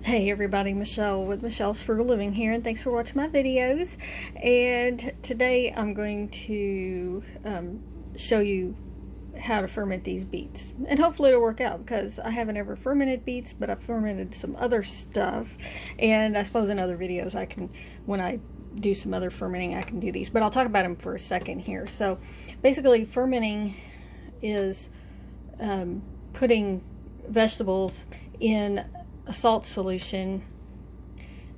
Hey everybody, Michelle with Michelle's Frugal Living here, and thanks for watching my videos. And today I'm going to show you how to ferment these beets, and hopefully it'll work out, because I haven't ever fermented beets, but I've fermented some other stuff, and I suppose in other videos I can, when I do some other fermenting, I can do these, but I'll talk about them for a second here. So basically, fermenting is putting vegetables in a salt solution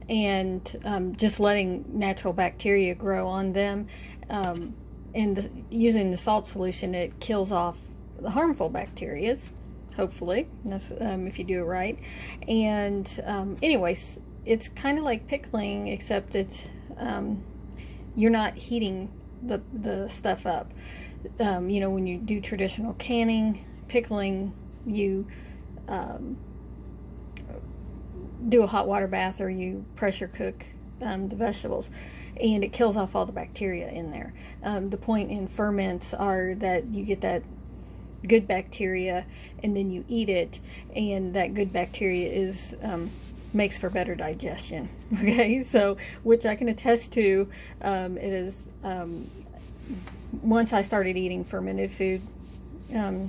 and just letting natural bacteria grow on them, and using the salt solution, it kills off the harmful bacteria, hopefully. That's if you do it right. And anyways, it's kind of like pickling, except it's you're not heating the stuff up. You know, when you do traditional canning, pickling, you do a hot water bath, or you pressure cook the vegetables, and it kills off all the bacteria in there. The point in ferments are that you get that good bacteria, and then you eat it, and that good bacteria is makes for better digestion. Okay, so which I can attest to. It is once I started eating fermented food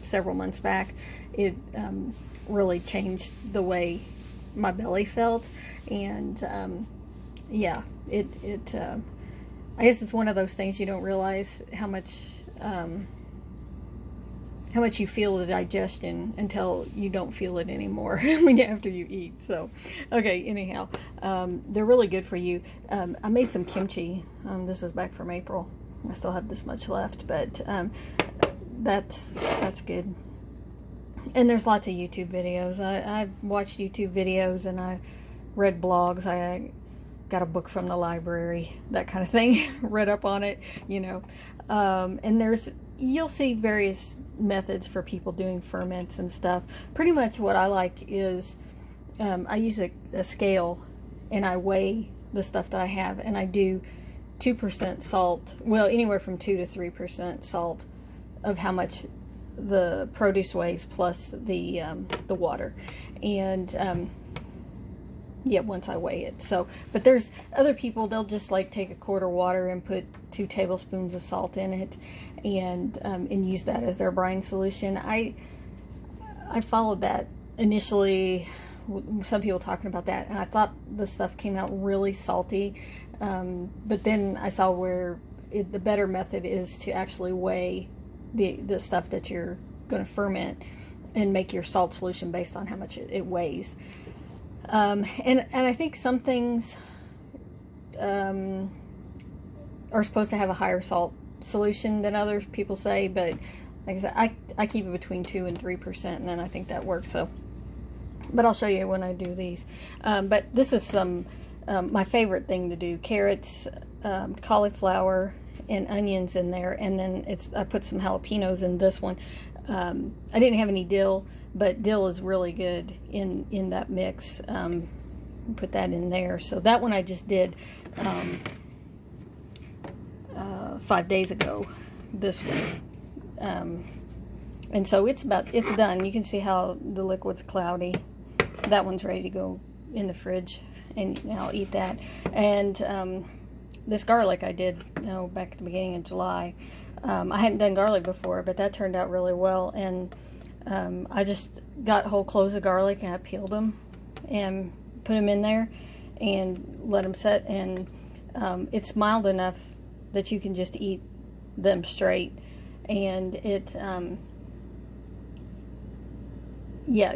several months back, it really changed the way my belly felt. And yeah, I guess it's one of those things you don't realize how much you feel the digestion until you don't feel it anymore after you eat. So okay, anyhow, they're really good for you. I made some kimchi. This is back from April. I still have this much left, but that's good. And there's lots of YouTube videos. I watched YouTube videos, and I read blogs. I got a book from the library, that kind of thing, read up on it, you know. And you'll see various methods for people doing ferments and stuff. Pretty much what I like is I use a scale, and I weigh the stuff that I have, and I do 2% salt, well, anywhere from 2 to 3% salt of how much the produce weighs, plus the water. And yeah, once I weigh it. So, but there's other people, they'll just like take a quart of water and put 2 tablespoons of salt in it, and use that as their brine solution. I followed that initially, some people talking about that, and I thought the stuff came out really salty, but then I saw where the better method is to actually weigh the stuff that you're going to ferment, and make your salt solution based on how much it weighs. And I think some things are supposed to have a higher salt solution than others, people say, but like I said, I keep it between 2 and 3%, and then I think that works. So, but I'll show you when I do these. But this is some my favorite thing to do: carrots, cauliflower, and onions in there, and then I put some jalapenos in this one. I didn't have any dill, but dill is really good in that mix. Put that in there. So that one I just did 5 days ago, this one. And so it's done. You can see how the liquid's cloudy. That one's ready to go in the fridge, and I'll eat that. And this garlic I did, back at the beginning of July. I hadn't done garlic before, but that turned out really well. And I just got whole cloves of garlic, and I peeled them and put them in there and let them set. And it's mild enough that you can just eat them straight. And yeah,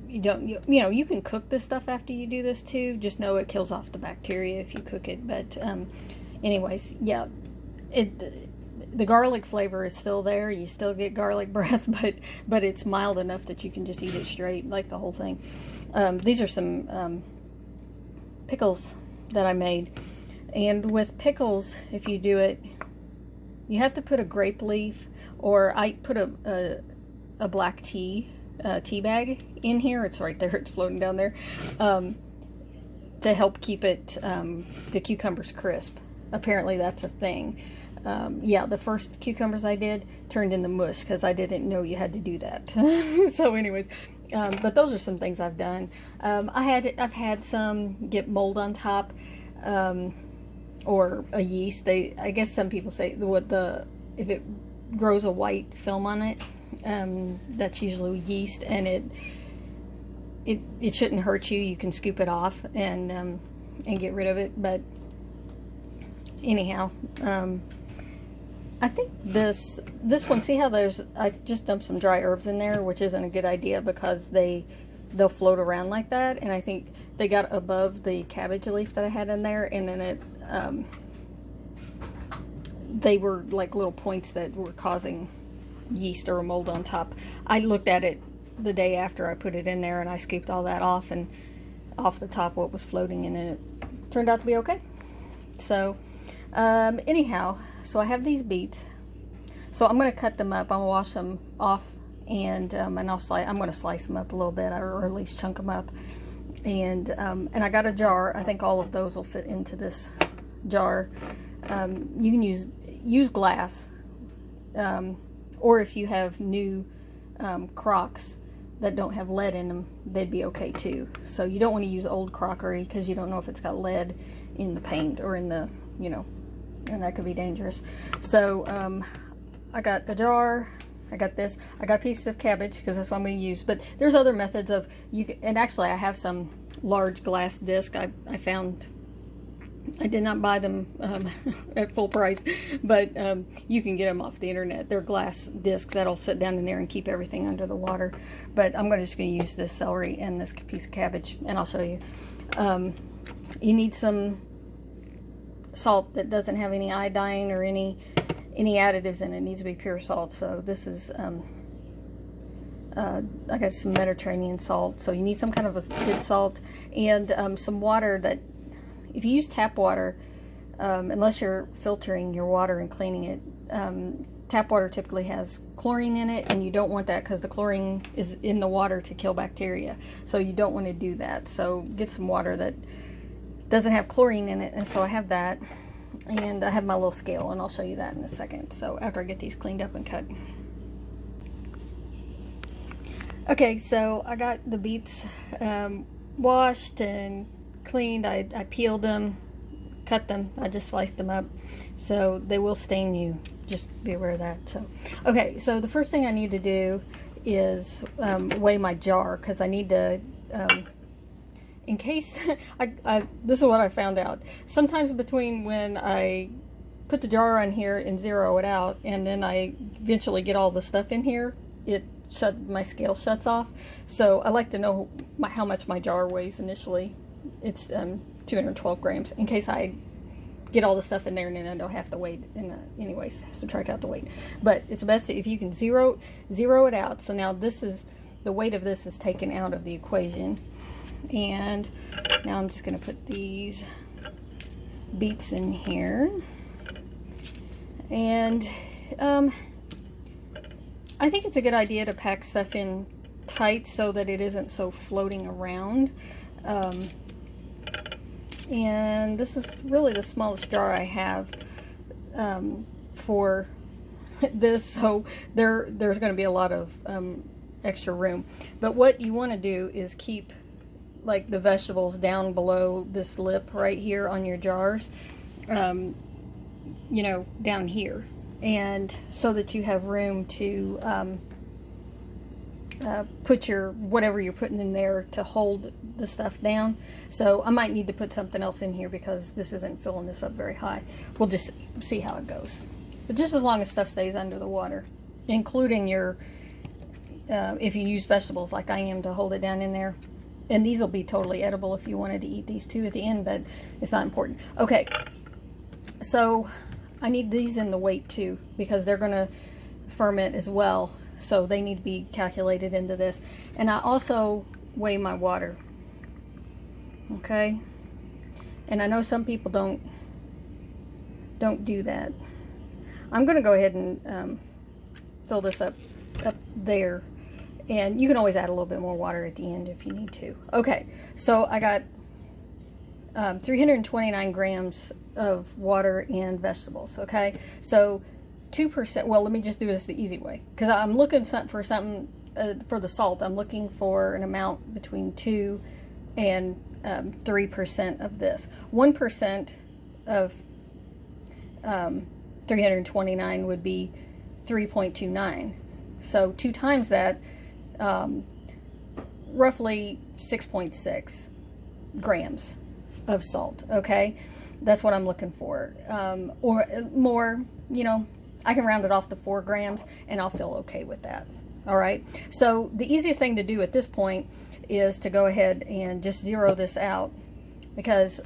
you can cook this stuff after you do this too. Just know it kills off the bacteria if you cook it. But anyways, yeah, the garlic flavor is still there. You still get garlic breath, but it's mild enough that you can just eat it straight, like the whole thing. These are some pickles that I made. And with pickles, if you do it, you have to put a grape leaf, or I put a black tea bag in here. It's right there. It's floating down there, to help keep it the cucumbers crisp. Apparently that's a thing. Yeah, the first cucumbers I did turned into mush, because I didn't know you had to do that. So anyways, But those are some things I've done. I've had some get mold on top, or a yeast. I guess some people say if it grows a white film on it, that's usually yeast, and it shouldn't hurt you. You can scoop it off and get rid of it. But anyhow, I think this one, see how I just dumped some dry herbs in there, which isn't a good idea because they'll float around like that, and I think they got above the cabbage leaf that I had in there, and then they were like little points that were causing yeast or mold on top. I looked at it the day after I put it in there, and I scooped all that off, and off the top what was floating, and it turned out to be okay. So anyhow, so I have these beets. So I'm going to cut them up. I'm going to wash them off, and I'm going to slice them up a little bit, or at least chunk them up. And I got a jar. I think all of those will fit into this jar. You can use glass, or if you have new crocks that don't have lead in them, they'd be okay too. So you don't want to use old crockery because you don't know if it's got lead in the paint or in the, and that could be dangerous. So I got a jar, I got this, I got pieces of cabbage because that's what I'm going to use. But there's other methods of, and actually I have some large glass disc I found. I did not buy them at full price, but you can get them off the internet. They're glass discs that'll sit down in there and keep everything under the water. But I'm just going to use this celery and this piece of cabbage, and I'll show you. You need some salt that doesn't have any iodine or any additives in it. It needs to be pure salt. So this is I got some Mediterranean salt. So you need some kind of a good salt, and some water that, if you use tap water, unless you're filtering your water and cleaning it, tap water typically has chlorine in it, and you don't want that because the chlorine is in the water to kill bacteria. So you don't want to do that. So get some water that doesn't have chlorine in it. And so I have that, and I have my little scale, and I'll show you that in a second. So after I get these cleaned up and cut. Okay, so I got the beets washed and cleaned. I peeled them, cut them. I just sliced them up, so they will stain you. Just be aware of that. So, okay, so the first thing I need to do is weigh my jar, because I need to, in case this is what I found out. Sometimes between when I put the jar on here and zero it out, and then I eventually get all the stuff in here, my scale shuts off. So I like to know how much my jar weighs initially. It's 212 grams, in case I get all the stuff in there and then I don't have to weigh it, anyways, subtract out the weight. But it's best if you can zero it out. So now the weight of this is taken out of the equation, and now I'm just going to put these beets in here, and I think it's a good idea to pack stuff in tight so that it isn't so floating around. And this is really the smallest jar I have for this, so there's going to be a lot of extra room. But what you want to do is keep like the vegetables down below this lip right here on your jars, down here, and so that you have room to put whatever you're putting in there to hold the stuff down. So I might need to put something else in here because this isn't filling this up very high. We'll just see how it goes. But just as long as stuff stays under the water, including your, if you use vegetables like I am to hold it down in there. And these will be totally edible if you wanted to eat these too at the end, but it's not important. Okay, so I need these in the weight too, because they're going to ferment as well. So they need to be calculated into this. And I also weigh my water. Okay? And I know some people don't do that. I'm going to go ahead and fill this up there. And you can always add a little bit more water at the end if you need to. Okay, so I got 329 grams of water and vegetables. Okay, so 2%, well, let me just do this the easy way, because I'm looking for something for the salt, I'm looking for an amount between 2 and 3% of this. 1% of 329 would be 3.29. So 2 times that, roughly 6.6 grams of salt, okay? That's what I'm looking for. Or more, you know, I can round it off to 4 grams and I'll feel okay with that. All right. So the easiest thing to do at this point is to go ahead and just zero this out, because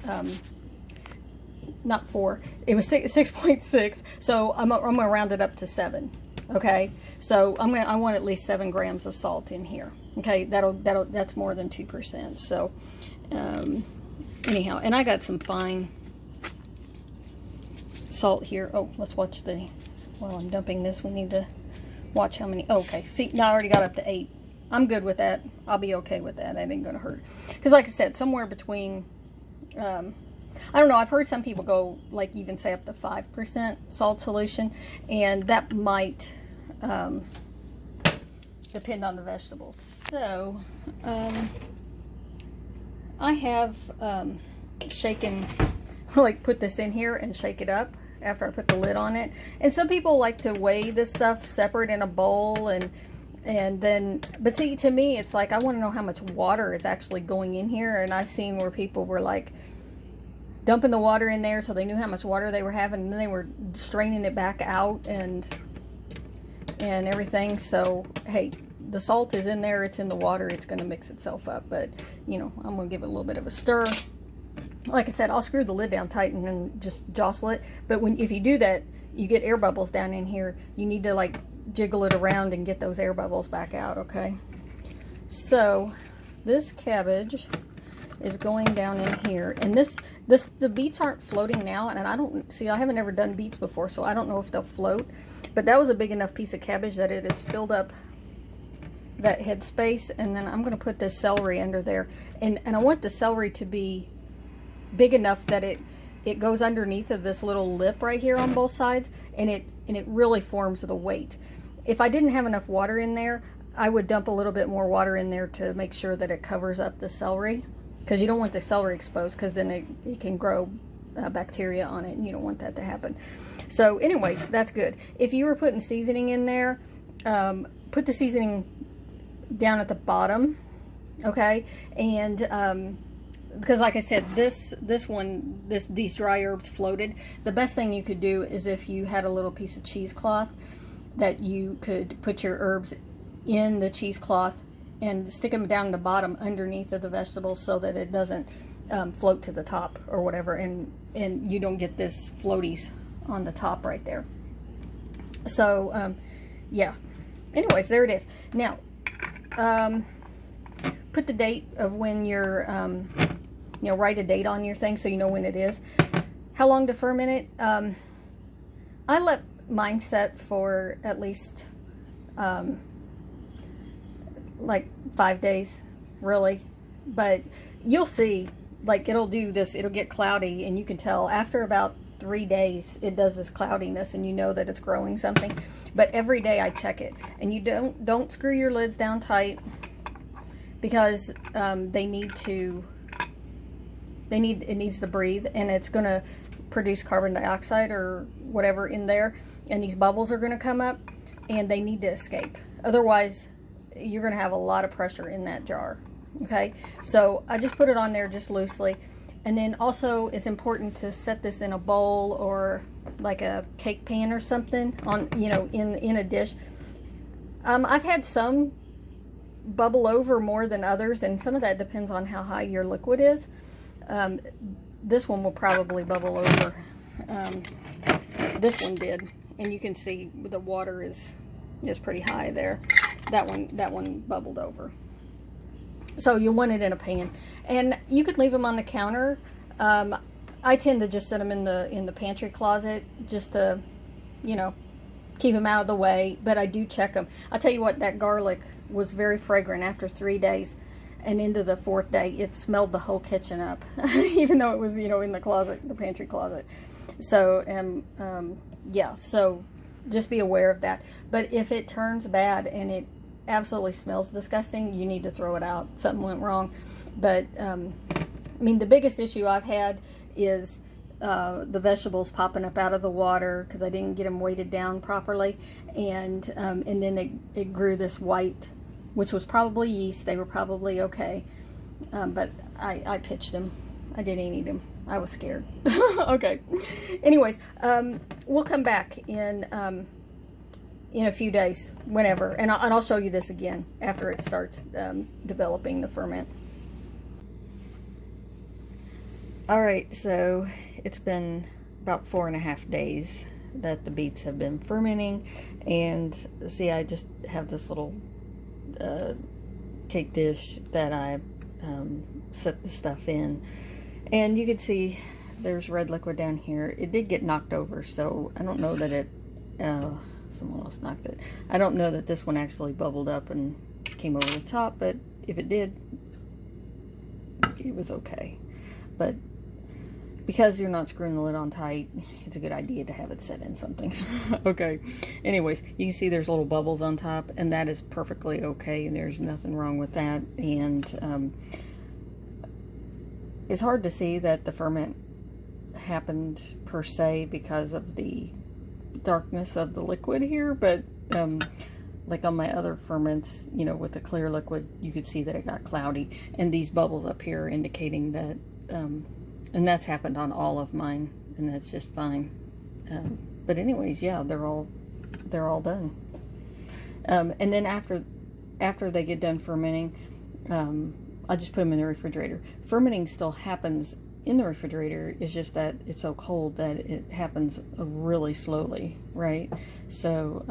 not 4, it was 6.6. So I'm gonna round it up to 7. Okay. So I want at least 7 grams of salt in here. Okay. That's more than 2%. So anyhow, and I got some fine salt here. Oh, let's watch while I'm dumping this, we need to watch how many. Okay, see, now I already got up to 8. I'm good with that. I'll be okay with that. That ain't gonna hurt. Because like I said, somewhere between, I don't know, I've heard some people go, like, even say up to 5% salt solution, and that might depend on the vegetables. So, I have shaken, like, put this in here and shake it up after I put the lid on it. And some people like to weigh this stuff separate in a bowl, and then, but see, to me, it's like, I want to know how much water is actually going in here. And I've seen where people were like dumping the water in there so they knew how much water they were having, and then they were straining it back out and everything. So, hey, the salt is in there, it's in the water, it's going to mix itself up. But, you know, I'm going to give it a little bit of a stir. Like I said, I'll screw the lid down tight and then just jostle it. But if you do that, you get air bubbles down in here. You need to, like, jiggle it around and get those air bubbles back out, okay? So this cabbage is going down in here. And the beets aren't floating now. And I haven't ever done beets before, so I don't know if they'll float. But that was a big enough piece of cabbage that it has filled up that head space. And then I'm going to put this celery under there. And I want the celery to be big enough that it goes underneath of this little lip right here on both sides, and it really forms the weight. If I didn't have enough water in there, I would dump a little bit more water in there to make sure that it covers up the celery, because you don't want the celery exposed, because then it can grow bacteria on it, and you don't want that to happen. So anyways, that's good. If you were putting seasoning in there, put the seasoning down at the bottom, okay? And because like I said, these dry herbs floated. The best thing you could do is if you had a little piece of cheesecloth, that you could put your herbs in the cheesecloth and stick them down the bottom underneath of the vegetables, so that it doesn't float to the top or whatever, and you don't get this floaties on the top right there. So yeah, anyways, there it is. Now put the date of when you're you know, write a date on your thing so you know when it is. How long to ferment it? I let mine set for at least like 5 days, really. But you'll see, like, it'll do this, it'll get cloudy, and you can tell after about 3 days it does this cloudiness, and you know that it's growing something. But every day I check it, and you don't screw your lids down tight, because it needs to breathe, and it's going to produce carbon dioxide or whatever in there, and these bubbles are going to come up, and they need to escape. Otherwise, you're going to have a lot of pressure in that jar. Okay, so I just put it on there just loosely. And then also, it's important to set this in a bowl or like a cake pan or something on, you know, in a dish. I've had some bubble over more than others, and some of that depends on how high your liquid is. This one will probably bubble over. This one did, and you can see the water is pretty high there. That one bubbled over. So you want it in a pan, and you could leave them on the counter. I tend to just set them in the pantry closet, just to, you know, keep them out of the way. But I do check them. I'll tell you what, that garlic was very fragrant after 3 days, and into the 4th day, it smelled the whole kitchen up, even though it was, you know, in the closet, the pantry closet. So, yeah, so just be aware of that. But if it turns bad and it absolutely smells disgusting. You need to throw it out. Something went wrong. But I mean, the biggest issue I've had is the vegetables popping up out of the water because I didn't get them weighted down properly, and then it grew this white, which was probably yeast. They were probably okay, but I pitched them. I didn't eat them. I was scared. Okay. Anyways, we'll come back in a few days, whenever, and I'll show you this again after it starts developing the ferment. All right, so it's been about 4.5 days that the beets have been fermenting, and see, I just have this little cake dish that I set the stuff in, and you can see there's red liquid down here. It did get knocked over, so I don't know that it someone else knocked it. I don't know that this one actually bubbled up and came over the top, but if it did, it was okay. But because you're not screwing the lid on tight, it's a good idea to have it set in something. Okay. Anyways, you can see there's little bubbles on top, and that is perfectly okay, and there's nothing wrong with that. And it's hard to see that the ferment happened per se because of the darkness of the liquid here, but like on my other ferments, you know, with the clear liquid, you could see that it got cloudy, and these bubbles up here indicating that and that's happened on all of mine, and that's just fine. But anyways, yeah, they're all done. And then after they get done fermenting, I'll just put them in the refrigerator. Fermenting still happens in the refrigerator. It's just that it's so cold that it happens really slowly, right? So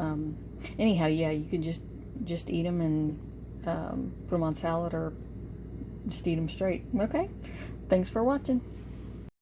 anyhow, yeah, you can just eat them and put them on salad, or just eat them straight. Okay, thanks for watching.